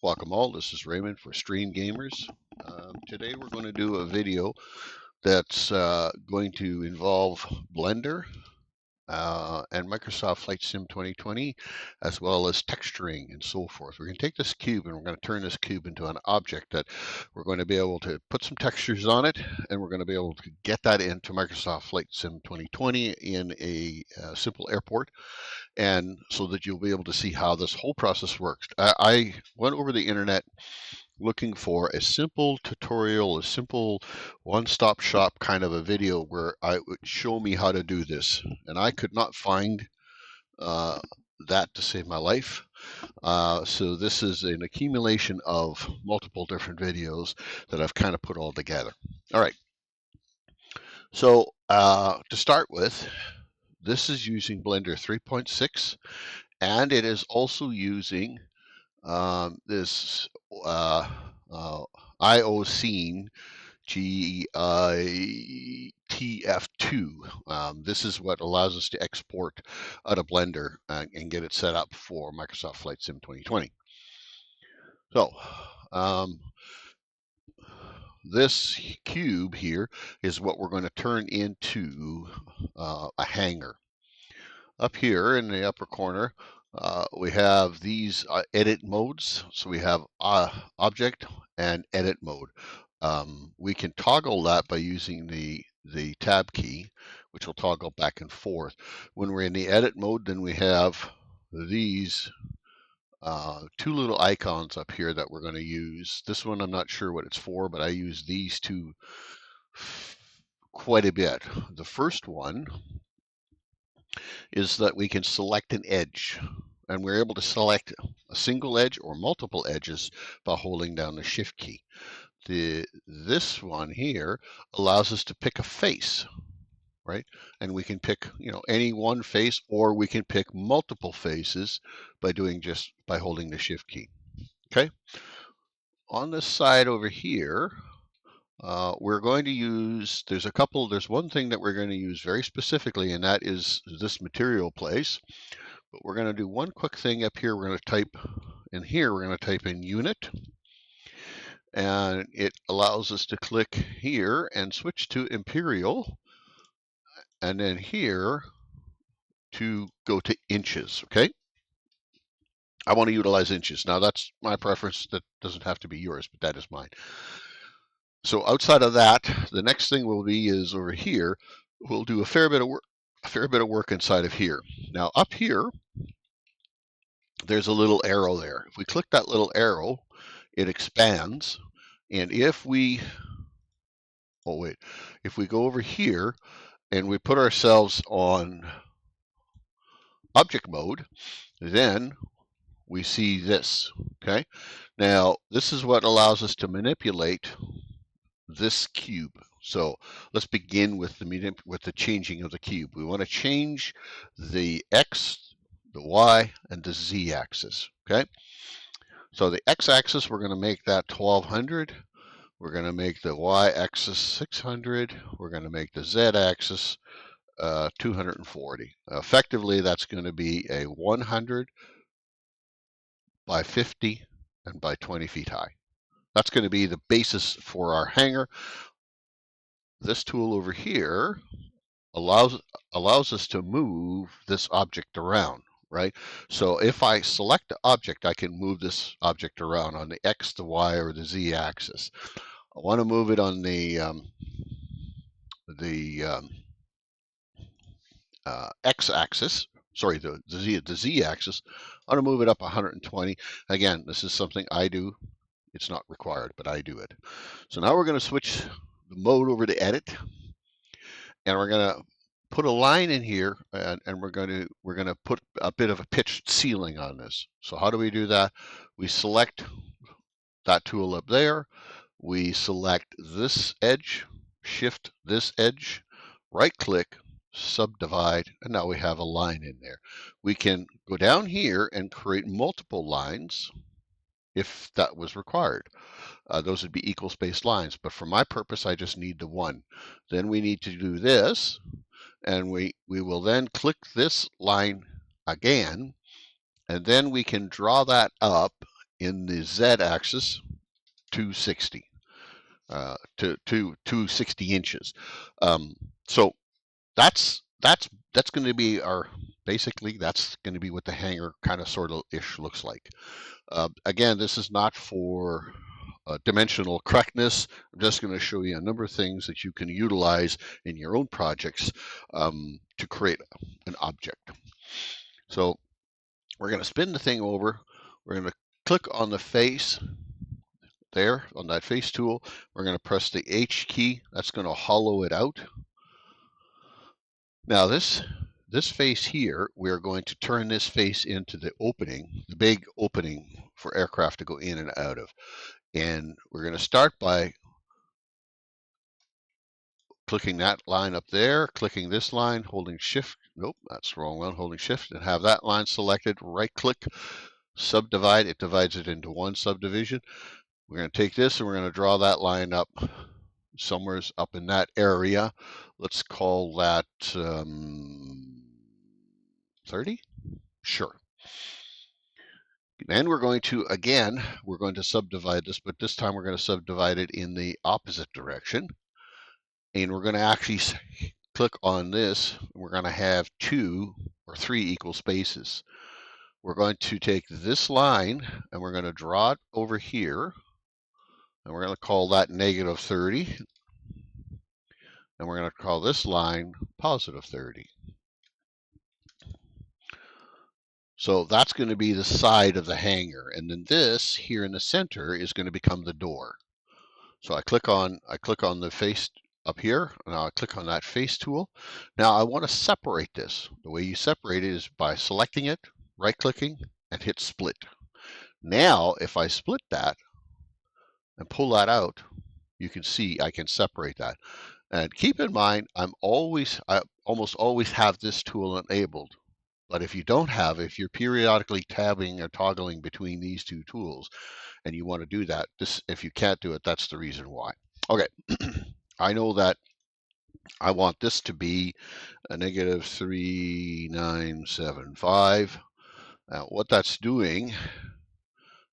Welcome all, this is Raymond for Stream Gamers. Today we're going to do a video that's going to involve Blender and Microsoft Flight Sim 2020, as well as texturing and so forth. We're going to take this cube and we're going to turn this cube into an object that we're going to be able to put some textures on it, and we're going to be able to get that into Microsoft Flight Sim 2020 in a simple airport, and so that you'll be able to see how this whole process works. I went over the internet looking for a simple tutorial, a simple one-stop shop kind of a video where I would show me how to do this, and I could not find uh, that to save my life. So this is an accumulation of multiple different videos that I've kind of put all together. All right, so to start with, this is using Blender 3.6, and it is also using this IO scene GITF2. This is what allows us to export out of Blender and get it set up for Microsoft Flight Sim 2020. So this cube here is what we're going to turn into a hangar. Up here in the upper corner, we have these edit modes. So we have object and edit mode. We can toggle that by using the tab key, which will toggle back and forth. When we're in the edit mode, then we have these two little icons up here that we're going to use. This one I'm not sure what it's for, but I use these two quite a bit. The first one is that we can select an edge, and we're able to select a single edge or multiple edges by holding down the shift key. This one here allows us to pick a face, right? And we can pick, any one face, or we can pick multiple faces by holding the shift key. Okay. On this side over here, we're going to use, there's one thing that we're going to use very specifically, and that is this material place. But we're going to do one quick thing up here. We're going to type in here, we're going to type in unit, and it allows us to click here and switch to imperial, and then here to go to inches. Okay. I want to utilize inches. Now that's my preference. That doesn't have to be yours, but that is mine. So outside of that, the next thing will be is over here, we'll do a fair bit of work inside of here. Now up here, there's a little arrow there. If we click that little arrow, it expands. And if we go over here and we put ourselves on object mode, then we see this. Okay. Now this is what allows us to manipulate this cube. So let's begin with the changing of the cube. We want to change the X, the Y, and the Z axis. Okay. So the X axis, we're going to make that 1200. We're going to make the Y axis 600. We're going to make the Z axis 240. Effectively, that's going to be a 100 by 50 and by 20 feet high. That's going to be the basis for our hangar. This tool over here allows us to move this object around, right? So if I select the object, I can move this object around on the X, the Y, or the Z axis. I want to move it on the X axis, sorry, the Z axis. I want to move it up 120. Again, this is something I do. It's not required, but I do it. So now we're going to switch the mode over to edit, and we're going to put a line in here, and we're going to put a bit of a pitched ceiling on this. So how do we do that? We select that tool up there. We select this edge, shift this edge, right click, subdivide, and now we have a line in there. We can go down here and create multiple lines if that was required. Those would be equal spaced lines, but for my purpose, I just need the one. Then we need to do this, and we will then click this line again, and then we can draw that up in the Z-axis 260 to 260 inches. So that's going to be our basically that's going to be what the hangar kind of sort of ish looks like. Again, this is not for dimensional correctness. I'm just going to show you a number of things that you can utilize in your own projects to create an object. So we're going to spin the thing over. We're going to click on the face there, on that face tool. We're going to press the H key. That's going to hollow it out. Now this face here, we're going to turn this face into the opening, the big opening for aircraft to go in and out of. And we're going to start by clicking that line up there, clicking this line, holding shift. Nope, that's the wrong one. Holding shift and have that line selected. Right click, subdivide. It divides it into one subdivision. We're going to take this and we're going to draw that line up somewhere up in that area. Let's call that 30. Sure. Then we're going to, again, we're going to subdivide this, but this time we're going to subdivide it in the opposite direction. And we're going to actually click on this. We're going to have 2 or 3 equal spaces. We're going to take this line and we're going to draw it over here. And we're going to call that negative 30. And we're going to call this line positive 30. So that's going to be the side of the hangar. And then this here in the center is going to become the door. So I click on the face up here, and I'll click on that face tool. Now I want to separate this. The way you separate it is by selecting it, right-clicking, and hit split. Now, if I split that and pull that out, you can see I can separate that. And keep in mind, I almost always have this tool enabled. But if you don't have, if you're periodically tabbing or toggling between these two tools, and you want to do that, if you can't do it, that's the reason why. Okay, I know that I want this to be a negative 3975. Now, what that's doing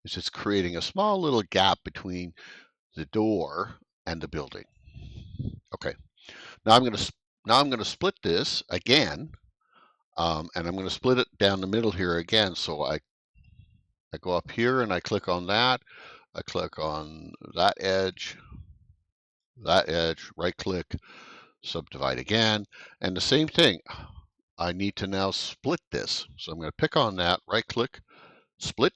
is it's creating a small little gap between the door and the building. Okay, now I'm going to split this again, and I'm going to split it down the middle here again. So I go up here and I click on that. I click on that edge, right click, subdivide again. And the same thing, I need to now split this. So I'm going to pick on that, right click, split.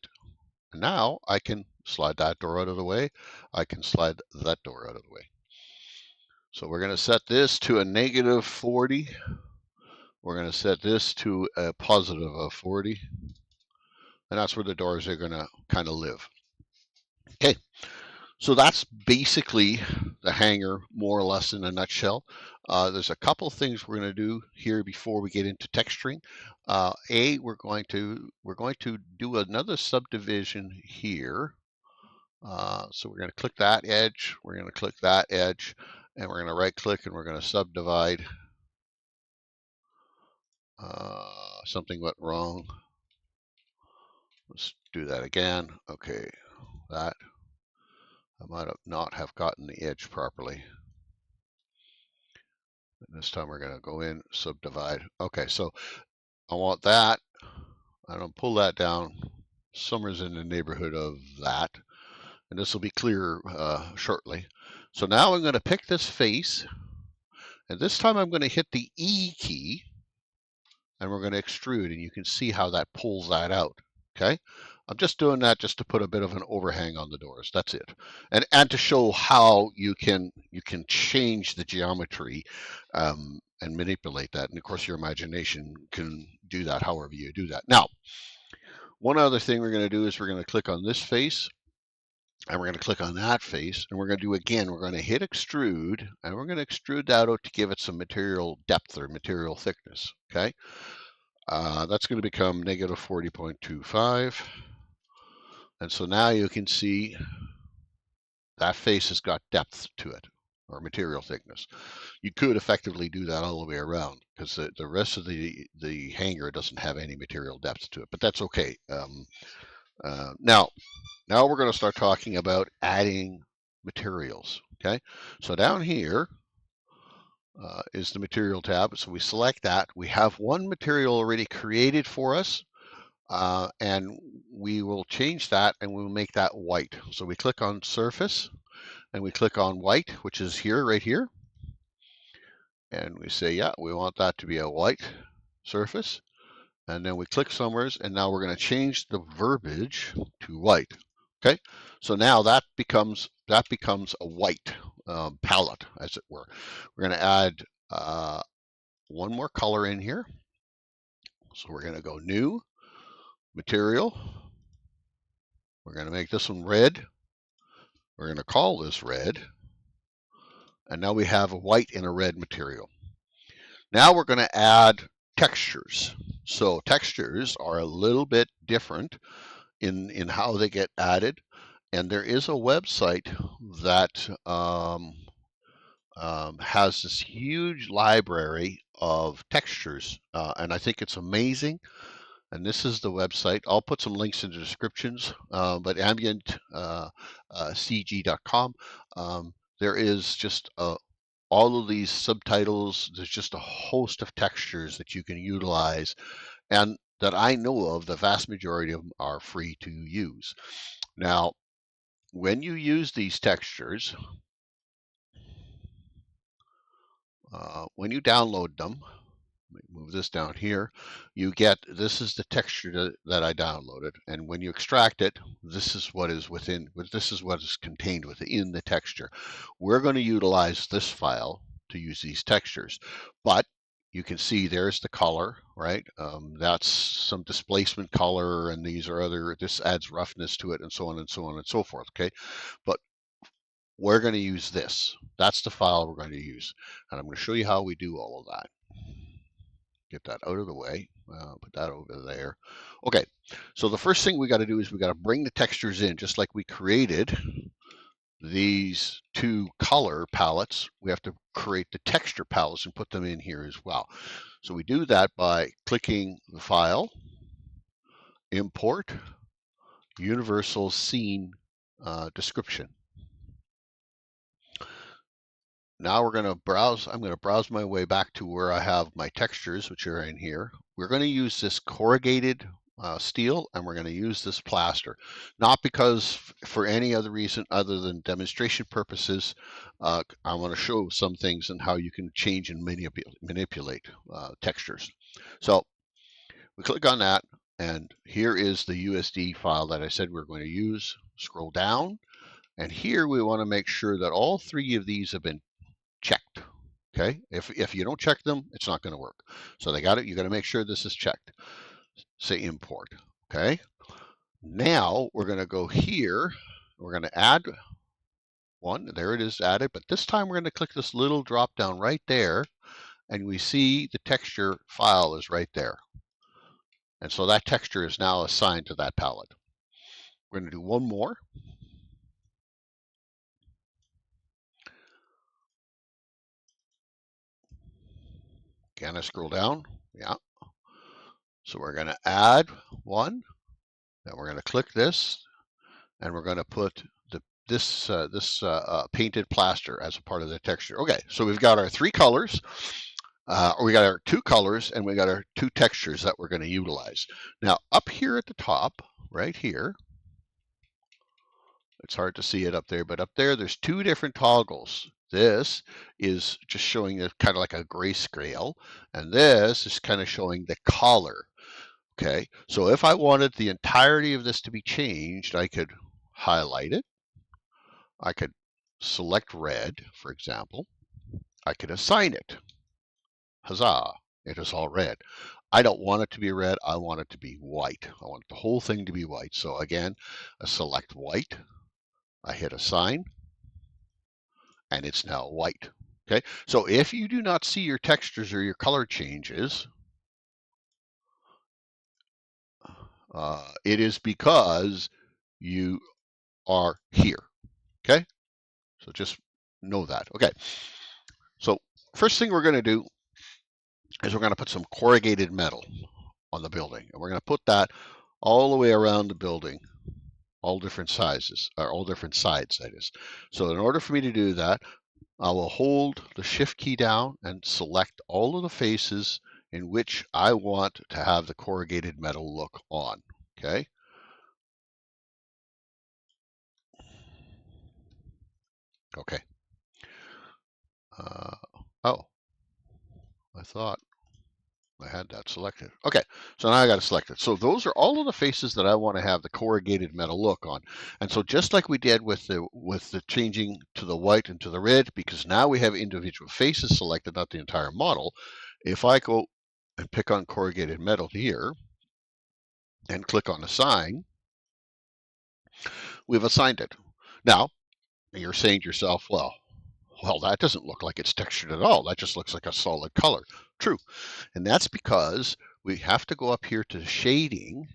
And now I can slide that door out of the way. I can slide that door out of the way. So we're going to set this to a negative 40. We're going to set this to a positive of 40. And that's where the doors are going to kind of live. Okay, so that's basically the hangar, more or less in a nutshell. There's a couple things we're going to do here before we get into texturing. We're going to do another subdivision here. So we're going to click that edge. We're going to click that edge, and we're going to right click and we're going to subdivide. Something went wrong. Let's do that again. Okay, that I might have not have gotten the edge properly. And this time we're going to go in, subdivide. Okay, so I want that. I'm going to pull that down somewhere in the neighborhood of that. And this will be clear shortly. So now I'm going to pick this face. And this time I'm going to hit the E key. And we're going to extrude. And you can see how that pulls that out. Okay, I'm just doing that just to put a bit of an overhang on the doors. That's it, and to show how you can change the geometry and manipulate that. And of course, your imagination can do that however you do that. Now, one other thing we're going to do is we're going to click on this face, and we're going to click on that face, and we're going to do again. We're going to hit extrude, and we're going to extrude that out to give it some material depth or material thickness. Okay. That's going to become negative 40.25. And so now you can see that face has got depth to it, or material thickness. You could effectively do that all the way around because the rest of the hangar doesn't have any material depth to it, but that's okay. Now we're going to start talking about adding materials. Okay, so down here is the material tab. So we select that. We have one material already created for us, and we will change that and we'll make that white. So we click on surface and we click on white, which is here, right here. And we say, yeah, we want that to be a white surface. And then we click somewhere, and now we're going to change the verbiage to white. Okay, so now that becomes a white palette, as it were. We're going to add one more color in here. So we're going to go new, material. We're going to make this one red. We're going to call this red. And now we have a white and a red material. Now we're going to add textures. So textures are a little bit different in how they get added. And there is a website that has this huge library of textures. And I think it's amazing. And this is the website. I'll put some links in the descriptions, but ambientcg.com. There is just all of these subtitles. There's just a host of textures that you can utilize, and that I know of, the vast majority of them are free to use. Now, when you use these textures, when you download them, let me move this down here, you get, this is the texture that I downloaded, and when you extract it, this is what is contained within the texture. We're going to utilize this file to use these textures, but you can see there's the color, right? That's some displacement color, and these are other, this adds roughness to it, and so on and so on and so forth, okay? But we're going to use this. That's the file we're going to use, and I'm going to show you how we do all of that. Get that out of the way, put that over there. Okay, so the first thing we got to do is we got to bring the textures in, just like we created these two color palettes. We have to create the texture palettes and put them in here as well. So we do that by clicking the file, import, universal scene description. Now we're going to browse. I'm going to browse my way back to where I have my textures, which are in here. We're going to use this corrugated steel, and we're going to use this plaster, not because for any other reason other than demonstration purposes. I want to show some things and how you can change and manipulate textures. So we click on that, and here is the USD file that I said we're going to use. Scroll down, and here we want to make sure that all three of these have been checked. Okay, if you don't check them, it's not going to work. So you got to make sure this is checked. Say import. Okay, now we're going to go here. We're going to add one. There it is added, but this time we're going to click this little drop down right there, and we see the texture file is right there. And so that texture is now assigned to that palette. We're going to do one more. Can I scroll down? Yeah. So we're going to add one. Then we're going to click this, and we're going to put this painted plaster as a part of the texture. Okay, so we've got our three colors, we got our two colors, and we got our two textures that we're going to utilize. Now, up here at the top, right here, it's hard to see it up there, but up there's two different toggles. This is just showing it kind of like a grayscale, and this is kind of showing the color. Okay, so if I wanted the entirety of this to be changed, I could highlight it. I could select red, for example. I could assign it. Huzzah, it is all red. I don't want it to be red. I want it to be white. I want the whole thing to be white. So again, I select white. I hit assign, and it's now white. Okay, so if you do not see your textures or your color changes, it is because you are here. Okay, so just know that. Okay, so first thing we're going to do is we're going to put some corrugated metal on the building, and we're going to put that all the way around the building, all different sizes, or all different sides, that is. So in order for me to do that, I will hold the Shift key down and select all of the faces in which I want to have the corrugated metal look on. Okay. Okay. Uh, oh, I thought I had that selected. Okay, so now I got to select it. So those are all of the faces that I want to have the corrugated metal look on. And so just like we did with the changing to the white and to the red, because now we have individual faces selected, not the entire model. If I go and pick on corrugated metal here and click on assign, we've assigned it. Now you're saying to yourself, well, that doesn't look like it's textured at all. That just looks like a solid color. True. And that's because we have to go up here to shading,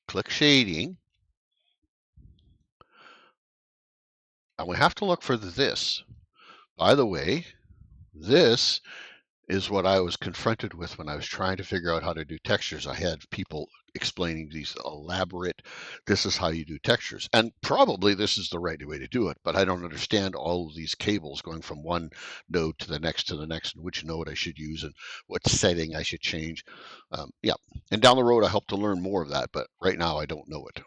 click shading, and we have to look for this. By the way, this is what I was confronted with when I was trying to figure out how to do textures. I had people explaining these elaborate, this is how you do textures. And probably this is the right way to do it, but I don't understand all of these cables going from one node to the next, and which node I should use and what setting I should change. Yeah, and down the road I hope to learn more of that, but right now I don't know it.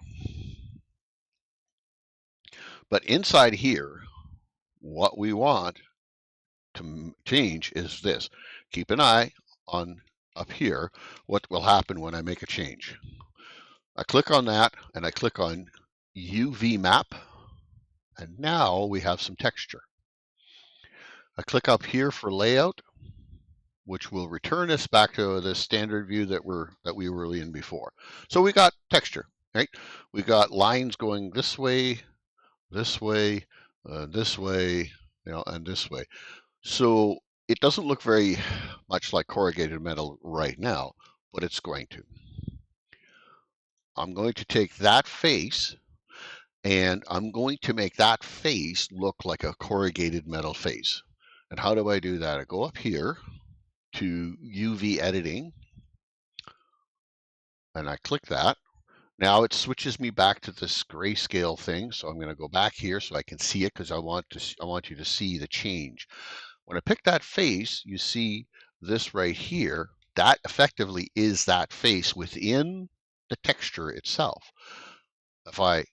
But inside here, what we want to change is this. Keep an eye on up here what will happen when I make a change. I click on that and I click on UV map, and now we have some texture. I click up here for layout, which will return us back to the standard view that we were in before. So we got texture, right? We got lines going this way, this way, this way, and this way. So it doesn't look very much like corrugated metal right now, but it's going to. I'm going to take that face and I'm going to make that face look like a corrugated metal face. And how do I do that? I go up here to UV editing and I click that. Now it switches me back to this grayscale thing. So I'm going to go back here so I can see it because I want you to see the change. When I pick that face, you see this right here. That effectively is that face within the texture itself. If I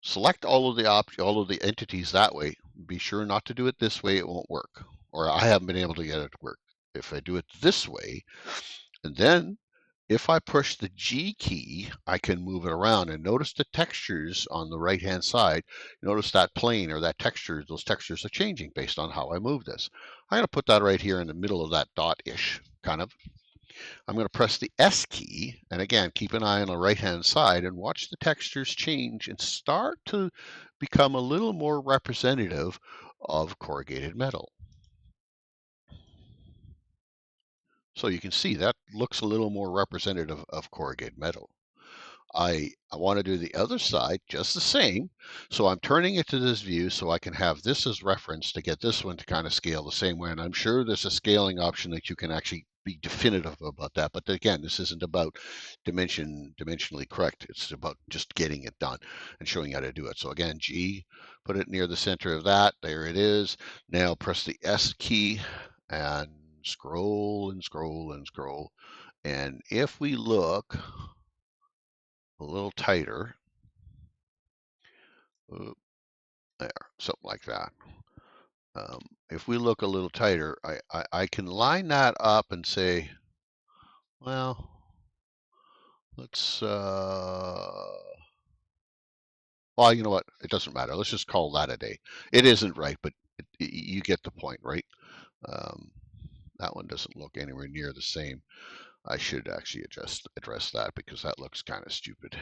select all of the entities that way, be sure not to do it this way, it won't work. Or I haven't been able to get it to work. If I do it this way, and then if I push the G key, I can move it around and notice the textures on the right hand side. Notice that plane or that texture, those textures are changing based on how I move this. I'm going to put that right here in the middle of that dot-ish kind of. I'm going to press the S key, and again, keep an eye on the right-hand side and watch the textures change and start to become a little more representative of corrugated metal. So you can see that looks a little more representative of corrugated metal. I want to do the other side just the same. So I'm turning it to this view so I can have this as reference to get this one to kind of scale the same way. And I'm sure there's a scaling option that you can actually be definitive about that. But again, this isn't about dimensionally correct. It's about just getting it done and showing you how to do it. So again, G, put it near the center of that. There it is. Now press the S key and scroll and scroll and scroll. And if we look a little tighter, there, something like that. If we look a little tighter, I can line that up and say, well, let's, well, you know what? It doesn't matter. Let's just call that a day. It isn't right, but you get the point, right? Um, that one doesn't look anywhere near the same. I should actually address that because that looks kind of stupid.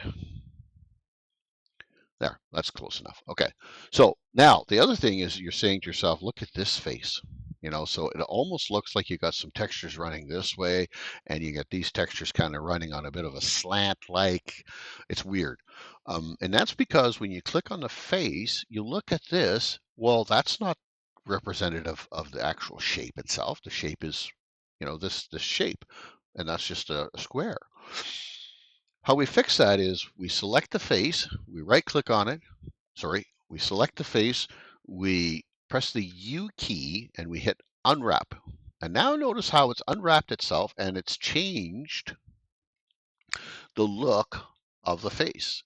There, that's close enough. Okay. So now the other thing is you're saying to yourself, look at this face. So it almost looks like you got some textures running this way and you get these textures kind of running on a bit of a slant like. It's weird. And that's because when you click on the face, you look at this, well, that's not representative of the actual shape itself. The shape is, this shape, and that's just a square. How we fix that is we select the face, we right click on it, we select the face, we press the U key and we hit unwrap. And now notice how it's unwrapped itself and it's changed the look of the face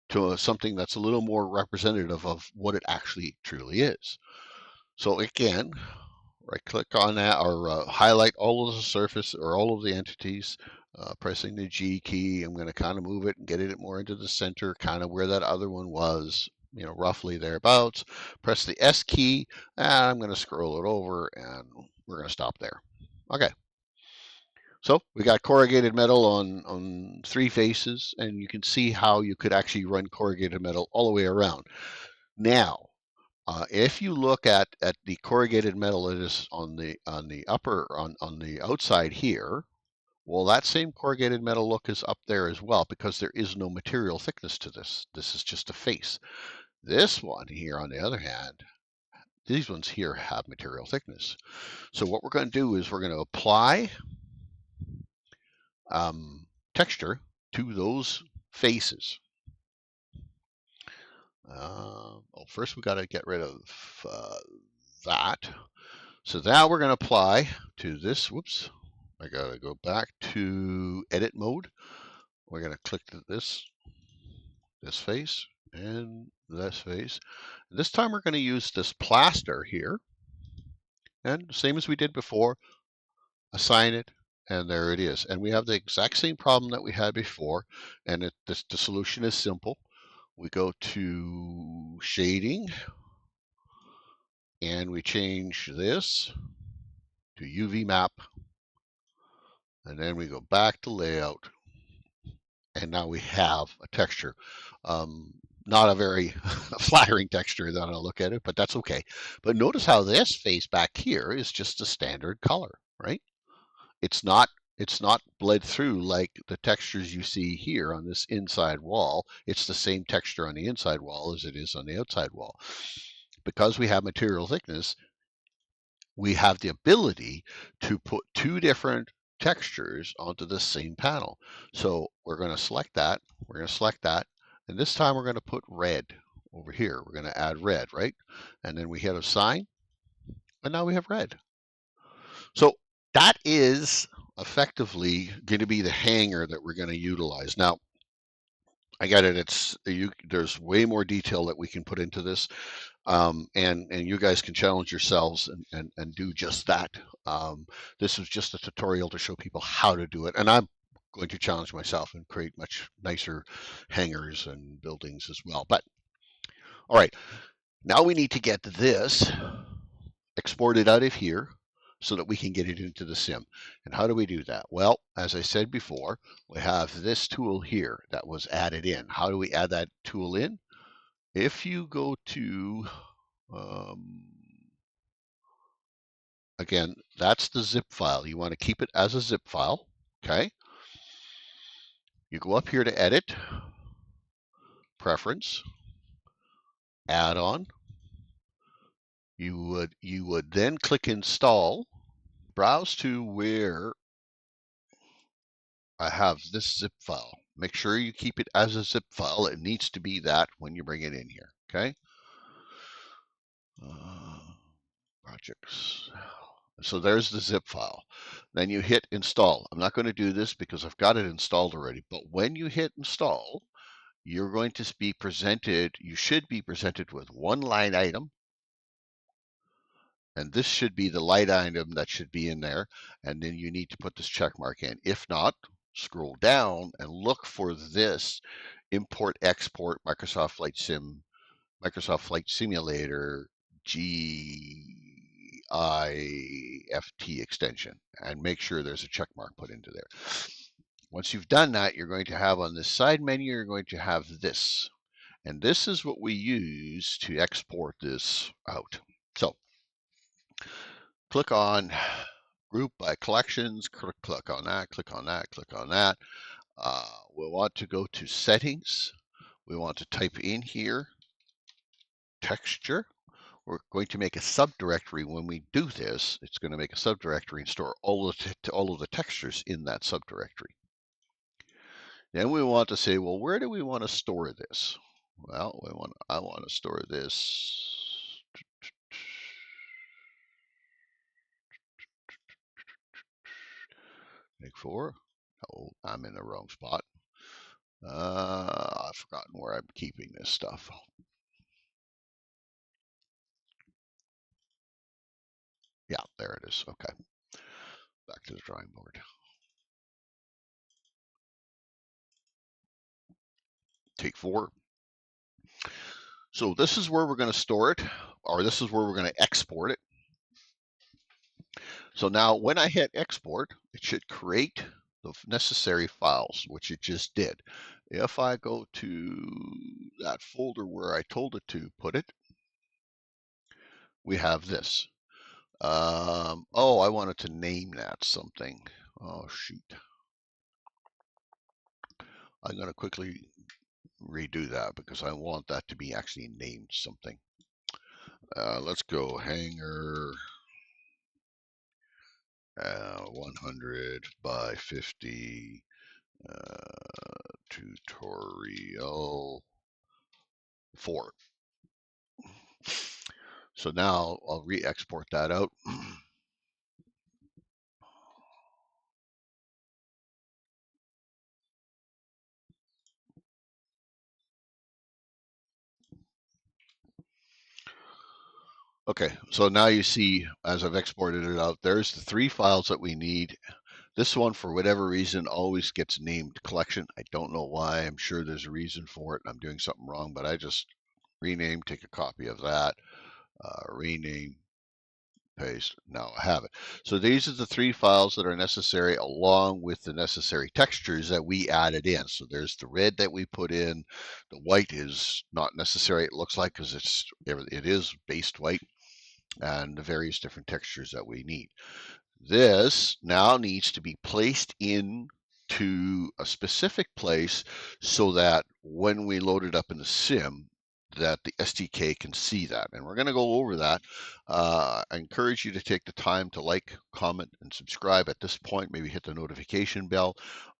to something that's a little more representative of what it actually truly is. So again, right click on that or highlight all of the surface or all of the entities, pressing the G key. I'm going to kind of move it and get it more into the center, kind of where that other one was, roughly thereabouts. Press the S key and I'm going to scroll it over and we're going to stop there. Okay. So we got corrugated metal on three faces, and you can see how you could actually run corrugated metal all the way around. Now, if you look at the corrugated metal that is on the upper on the outside here, well, that same corrugated metal look is up there as well because there is no material thickness to this. This is just a face. This one here, on the other hand, these ones here have material thickness. So what we're going to do is we're going to apply texture to those faces. Well, first we got to get rid of that. So now we're going to apply to this. Whoops, I got to go back to edit mode. We're going to click this face and this face. This time we're going to use this plaster here, and same as we did before, assign it, and there it is. And we have the exact same problem that we had before, and the solution is simple. We go to shading, and we change this to UV map, and then we go back to layout, and now we have a texture. Not a very flattering texture that I look at it, but that's okay. But notice how this face back here is just a standard color, right? It's not bled through like the textures you see here on this inside wall. It's the same texture on the inside wall as it is on the outside wall. Because we have material thickness, we have the ability to put two different textures onto the same panel. So we're going to select that, and this time we're going to put red over here. We're going to add red, right? And then we hit assign, and now we have red. So that is effectively going to be the hangar that we're going to utilize. Now, I got it. There's way more detail that we can put into this, and you guys can challenge yourselves and do just that. This was just a tutorial to show people how to do it, and I'm going to challenge myself and create much nicer hangars and buildings as well. But all right, now we need to get this exported out of here so that we can get it into the sim. And how do we do that? Well, as I said before, we have this tool here that was added in. How do we add that tool in? If you go to, again, that's the zip file. You want to keep it as a zip file, okay? You go up here to edit, preference, add-on. You would then click install, browse to where I have this zip file. Make sure you keep it as a zip file. It needs to be that when you bring it in here, okay? Projects. So there's the zip file. Then you hit install. I'm not going to do this because I've got it installed already. But when you hit install, you're going to be presented, you should be presented with one line item. And this should be the light item that should be in there. And then you need to put this check mark in. If not, scroll down and look for this import export Microsoft Flight Simulator GIFT extension, and make sure there's a check mark put into there. Once you've done that, you're going to have on this side menu, you're going to have this. And this is what we use to export this out. So click on group by collections, click on that, click on that, click on that. We want to go to settings. We want to type in here texture. We're going to make a subdirectory. When we do this, it's going to make a subdirectory and store all of the textures in that subdirectory. Then we want to say, well, where do we want to store this? Well, I want to store this. Make 4. Oh, I'm in the wrong spot. I've forgotten where I'm keeping this stuff. Yeah, there it is. Okay, back to the drawing board. Take 4. So this is where we're going to store it, or this is where we're going to export it. So now when I hit export, it should create the necessary files, which it just did. If I go to that folder where I told it to put it, we have this. Oh, I wanted to name that something. Oh, shoot. I'm going to quickly redo that because I want that to be actually named something. Let's go hangar 100 by 50 tutorial 4. So now I'll re-export that out. Okay, so now you see, as I've exported it out, there's the 3 files that we need. This one, for whatever reason, always gets named collection. I don't know why. I'm sure there's a reason for it. I'm doing something wrong, but I just rename, take a copy of that, rename, paste. Now I have it. So these are the 3 files that are necessary, along with the necessary textures that we added in. So there's the red that we put in. The white is not necessary, it looks like, because it is based white, and the various different textures that we need. This now needs to be placed in to a specific place so that when we load it up in the sim, that the SDK can see that. And we're going to go over that. I encourage you to take the time to like, comment, and subscribe at this point. Maybe hit the notification bell.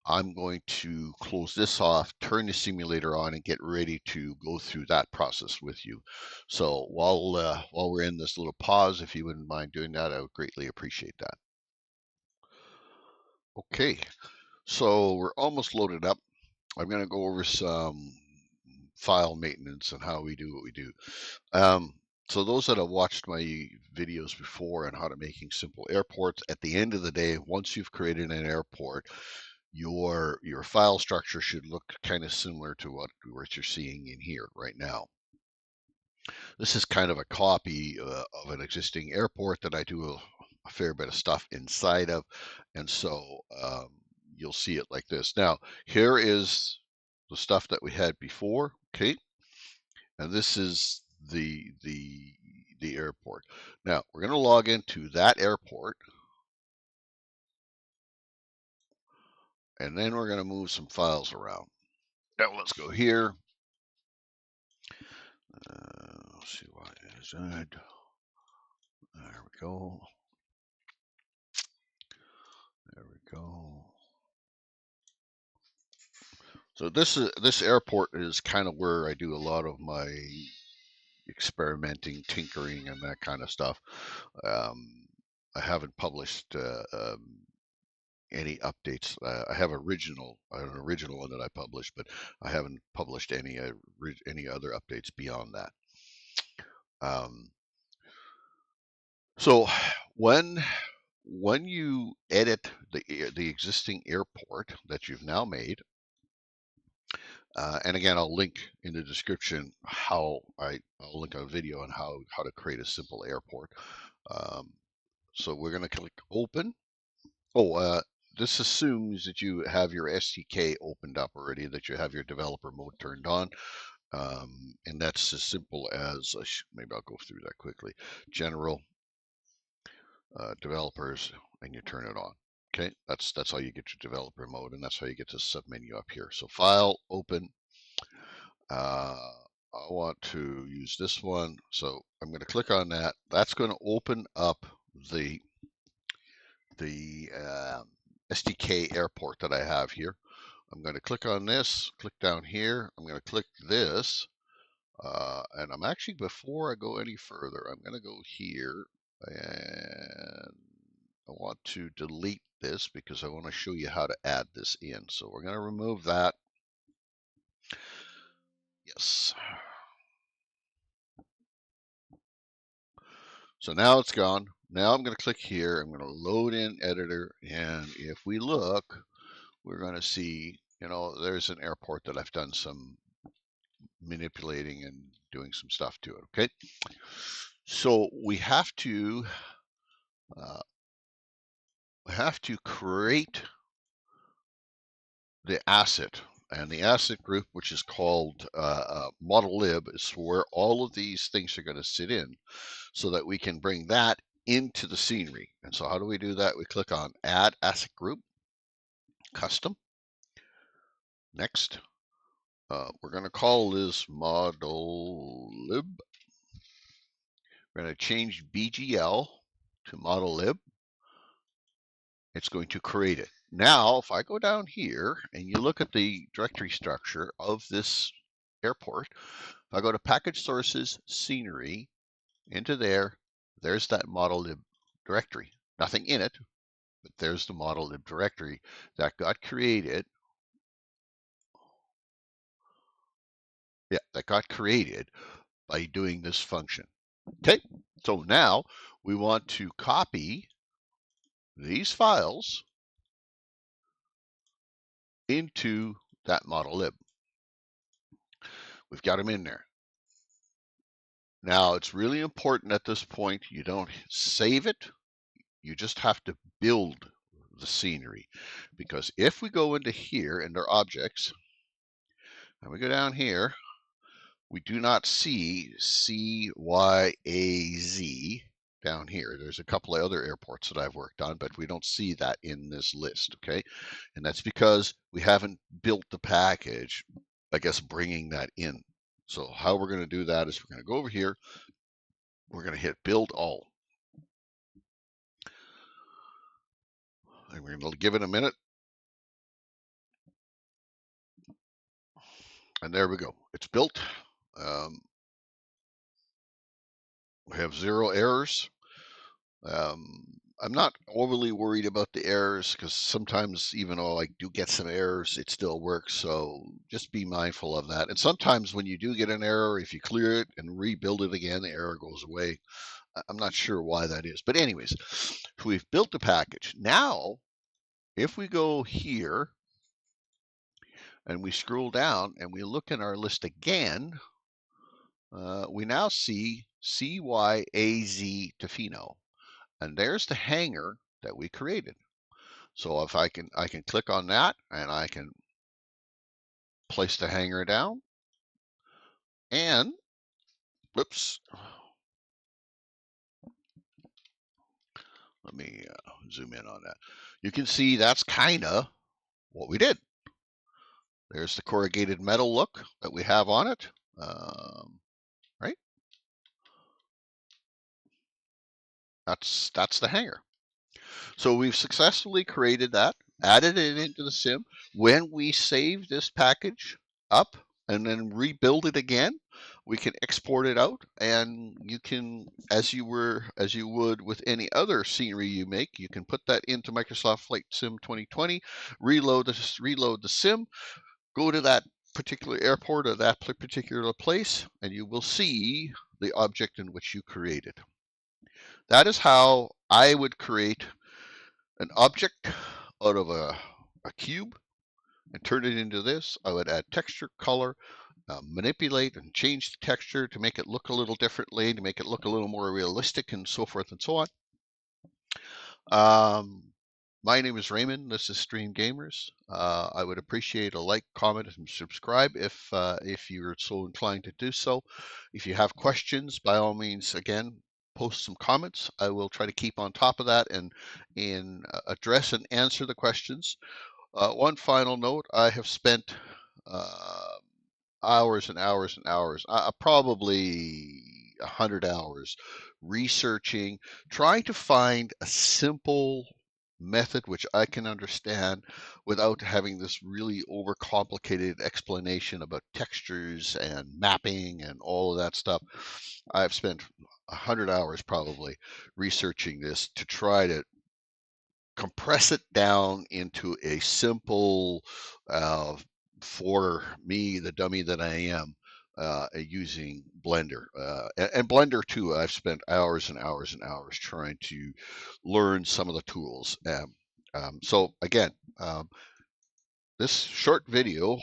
I'm going to close this off, turn the simulator on, and get ready to go through that process with you. So while we're in this little pause, if you wouldn't mind doing that, I would greatly appreciate that. Okay, so we're almost loaded up. I'm going to go over some file maintenance and how we do what we do. So those that have watched my videos before on how to making simple airports, at the end of the day, once you've created an airport, your file structure should look kind of similar to what you're seeing in here right now. This is kind of a copy of an existing airport that I do a fair bit of stuff inside of, and so you'll see it like this. Now, here is the stuff that we had before, okay? And this is the airport. Now, we're going to log into that airport, and then we're going to move some files around. Now, let's go here. Let's see what is that. There we go. There we go. So this airport is kind of where I do a lot of my experimenting, tinkering, and that kind of stuff. I haven't published any updates. I have an original one that I published, but I haven't published any other updates beyond that. So when you edit the existing airport that you've now made, and again, I'll link in the description I'll link a video on how to create a simple airport. So we're going to click open. Oh, this assumes that you have your SDK opened up already, that you have your developer mode turned on. And that's as simple as, maybe I'll go through that quickly. General, developers, and you turn it on. Okay, that's how you get your developer mode, and that's how you get to submenu up here. So file, open. I want to use this one, so I'm going to click on that. That's going to open up the SDK airport that I have here. I'm going to click on this, click down here. I'm going to click this. And I'm actually, before I go any further, I'm going to go here and I want to delete this because I want to show you how to add this in. So we're going to remove that. Yes. So now it's gone. Now I'm going to click here. I'm going to load in editor. And if we look, we're going to see, there's an airport that I've done some manipulating and doing some stuff to it. Okay. So we have to create the asset, and the asset group, which is called model lib, is where all of these things are going to sit in, so that we can bring that into the scenery. And so how do we do that? We click on add asset group, custom, next. We're going to call this model lib. We're going to change BGL to model lib. It's going to create it. Now, if I go down here and you look at the directory structure of this airport, if I go to package sources, scenery, into there's that model lib directory. Nothing in it, but there's the model lib directory that got created. Yeah, that got created by doing this function. Okay, so now we want to copy these files into that model lib. We've got them in there. Now, it's really important at this point, you don't save it. You just have to build the scenery. Because if we go into here, into objects, and we go down here, we do not see CYAZ down here. There's a couple of other airports that I've worked on, but we don't see that in this list, okay? And that's because we haven't built the package, I guess, bringing that in. So how we're going to do that is we're going to go over here. We're going to hit build all. And we're going to give it a minute. And there we go. It's built. We have 0 errors. I'm not overly worried about the errors because sometimes, even though I do get some errors, it still works. So just be mindful of that. And sometimes when you do get an error, if you clear it and rebuild it again, the error goes away. I'm not sure why that is. But anyways, we've built the package. Now, if we go here and we scroll down and we look in our list again, we now see CYAZ Tofino. And there's the hangar that we created. So if I can click on that and I can place the hangar down and whoops, let me zoom in on that. You can see that's kind of what we did. There's the corrugated metal look that we have on it, right? That's the hangar. So we've successfully created that, added it into the sim. When we save this package up and then rebuild it again, we can export it out, and you can, as you would with any other scenery you make, you can put that into Microsoft Flight Sim 2020, reload the sim, go to that particular airport or that particular place, and you will see the object in which you created. That is how I would create an object out of a cube and turn it into this. I would add texture, color, manipulate and change the texture to make it look a little differently, to make it look a little more realistic, and so forth and so on. My name is Raymond. This is Stream Gamers. I would appreciate a like, comment, and subscribe if you're so inclined to do so. If you have questions, by all means, again, post some comments. I will try to keep on top of that and address and answer the questions. One final note, I have spent hours and hours and hours, probably 100 hours researching, trying to find a simple method which I can understand without having this really overcomplicated explanation about textures and mapping and all of that stuff. I've spent 100 hours probably researching this to try to compress it down into a simple, uh, for me, the dummy that I am, using Blender. And Blender too, I've spent hours and hours and hours trying to learn some of the tools. So again, this short video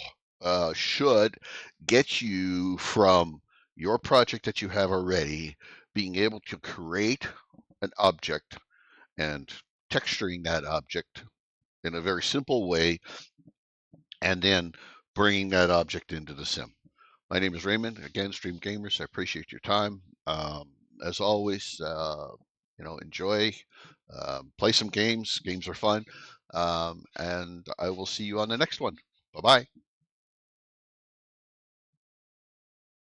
should get you from your project that you have already, being able to create an object and texturing that object in a very simple way, and then bringing that object into the sim. My name is Raymond, again, Stream Gamers. I appreciate your time. As always, enjoy, play some games. Games are fun. And I will see you on the next one. Bye-bye.